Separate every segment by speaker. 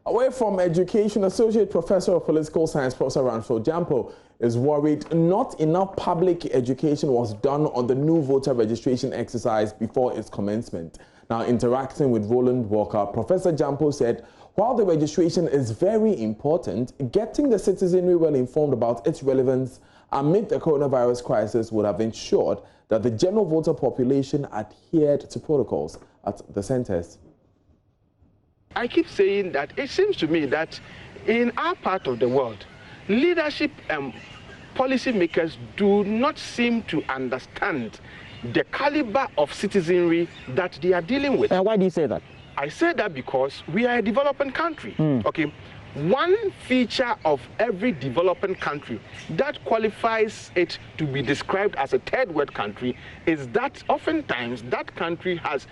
Speaker 1: Away from education, Associate Professor of Political Science, Professor Gyampo, is worried not enough public education was done on the new voter registration exercise before its commencement. Now, interacting with Roland Walker, Professor Gyampo said, while the registration is very important, getting the citizenry well informed about its relevance amid the coronavirus crisis would have ensured that the general voter population adhered to protocols at the centers.
Speaker 2: I keep saying that it seems to me that in our part of the world, leadership and policymakers do not seem to understand the caliber of citizenry that they are dealing with.
Speaker 3: Why do you say that?
Speaker 2: I say that because we are a developing country. Okay, one feature of every developing country that qualifies it to be described as a third world country is that oftentimes that country has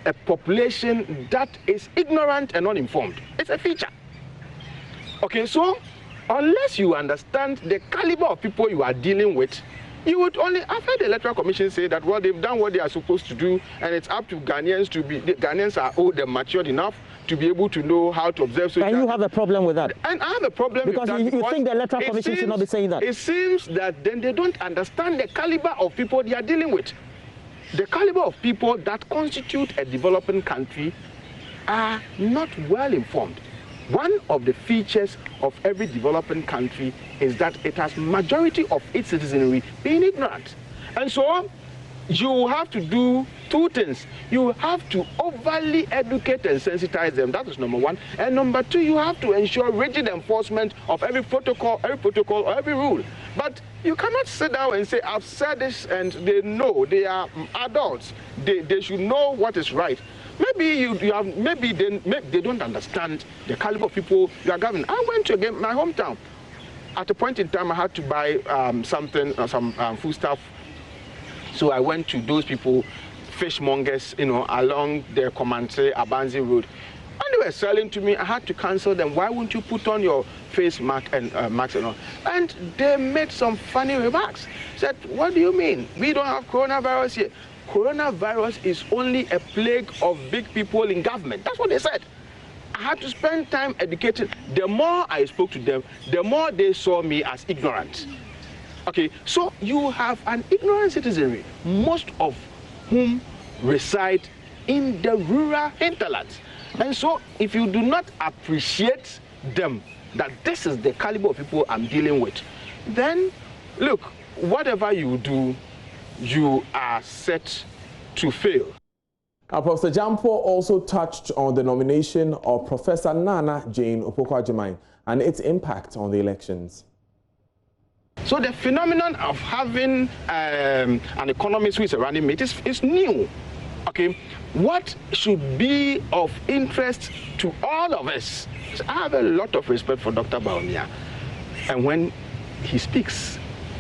Speaker 2: a population that is ignorant and uninformed. It's a feature. Okay, so unless you understand the caliber of people you are dealing with, you would only, I've heard the Electoral Commission say that, well, they've done what they are supposed to do, and it's up to Ghanaians to be, the Ghanaians are old and matured enough to be able to know how to observe. So
Speaker 3: and you have a problem with that?
Speaker 2: And I have a problem
Speaker 3: because
Speaker 2: with that.
Speaker 3: You think the Electoral Commission should not be saying that?
Speaker 2: It seems that then they don't understand the caliber of people they are dealing with. The caliber of people that constitute a developing country are not well informed. One of the features of every developing country is that it has majority of its citizenry being ignorant. And so you have to do two things. You have to overly educate and sensitize them. That is number one. And number two, you have to ensure rigid enforcement of every protocol or every rule. But you cannot sit down and say, I've said this, and they know, they are adults. They should know what is right. Maybe maybe they don't understand the caliber of people you are governing. I went to my hometown. At a point in time, I had to buy some food stuff. So I went to those people, fishmongers, along the Komante Abanzi Road. And they were selling to me. I had to cancel them. Why won't you put on your face mask and mask and all? And they made some funny remarks. Said, what do you mean? We don't have coronavirus here. Coronavirus is only a plague of big people in government. That's what they said. I had to spend time educating. The more I spoke to them, the more they saw me as ignorant. Okay, so you have an ignorant citizenry, most of whom reside in the rural hinterlands. And so if you do not appreciate them, that this is the caliber of people I'm dealing with, then look, whatever you do, you are set to fail.
Speaker 1: Professor Gyampo also touched on the nomination of Professor Nana Jane Opoku-Agyeman and its impact on the elections.
Speaker 2: So the phenomenon of having an economist who is a running mate is new. Okay, what should be of interest to all of us? I have a lot of respect for Dr. Bawumia, and when he speaks,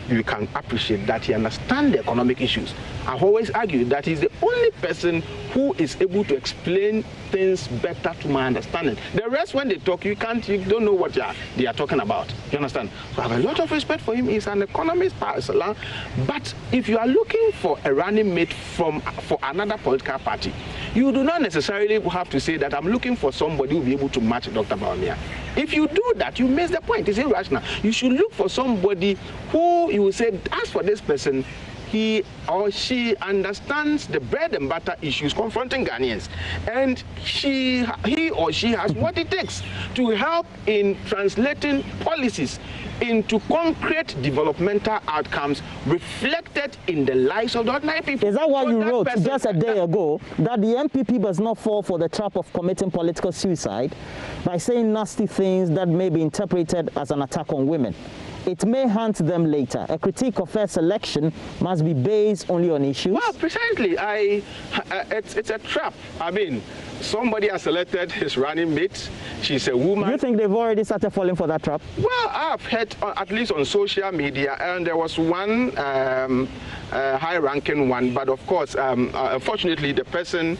Speaker 2: you can appreciate that he understands the economic issues. I've always argued that he's the only person who is able to explain things better to my understanding. The rest, when they talk, you don't know what they are talking about. You understand? So I have a lot of respect for him. He's an economist par excellence. But if you are looking for a running mate for another political party, you do not necessarily have to say that I'm looking for somebody who will be able to match Dr. Bawumia. If you do that, you miss the point. It's irrational. You should look for somebody who you will say, as for this person, he or she understands the bread and butter issues confronting Ghanaians, and he or she has what it takes to help in translating policies into concrete developmental outcomes reflected in the lives of the ordinary people.
Speaker 3: Is that why you wrote just a day ago that the MPP does not fall for the trap of committing political suicide by saying nasty things that may be interpreted as an attack on women? It may haunt them later. A critique of her selection must be based only on issues.
Speaker 2: Well, precisely. It's a trap. I mean, somebody has selected his running mate. She's a woman.
Speaker 3: Do you think they've already started falling for that trap?
Speaker 2: Well, I've heard, at least on social media, and there was one high-ranking one, but of course, unfortunately, the person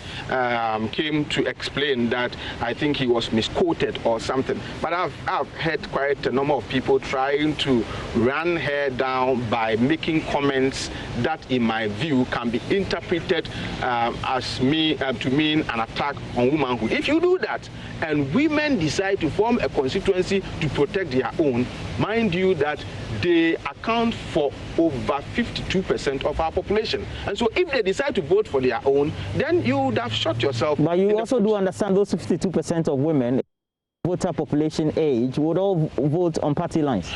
Speaker 2: came to explain that I think he was misquoted or something. But I've heard quite a number of people trying to run her down by making comments that, in my view, can be interpreted as to mean an attack on womanhood. If you do that, and women decide to form a constituency to protect their own, mind you that they account for over 52% of our population. And so if they decide to vote for their own, then you would have shot yourself.
Speaker 3: But you also do understand those 52% of women, voter population age, would all vote on party lines.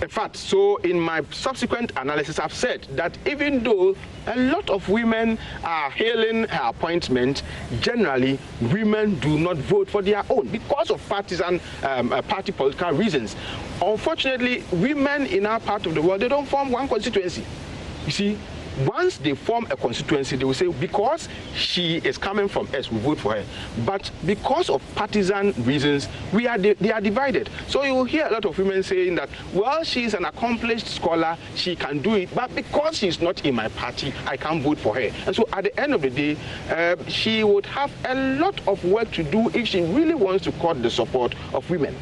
Speaker 2: In fact, so in my subsequent analysis, I've said that even though a lot of women are hailing her appointment, generally women do not vote for their own because of partisan party political reasons. Unfortunately, women in our part of the world, they don't form one constituency. You see, once they form a constituency, they will say, because she is coming from us, we vote for her. But because of partisan reasons, they are divided. So you will hear a lot of women saying that, well, she's an accomplished scholar, she can do it, but because she's not in my party, I can't vote for her. And so at the end of the day, she would have a lot of work to do if she really wants to court the support of women.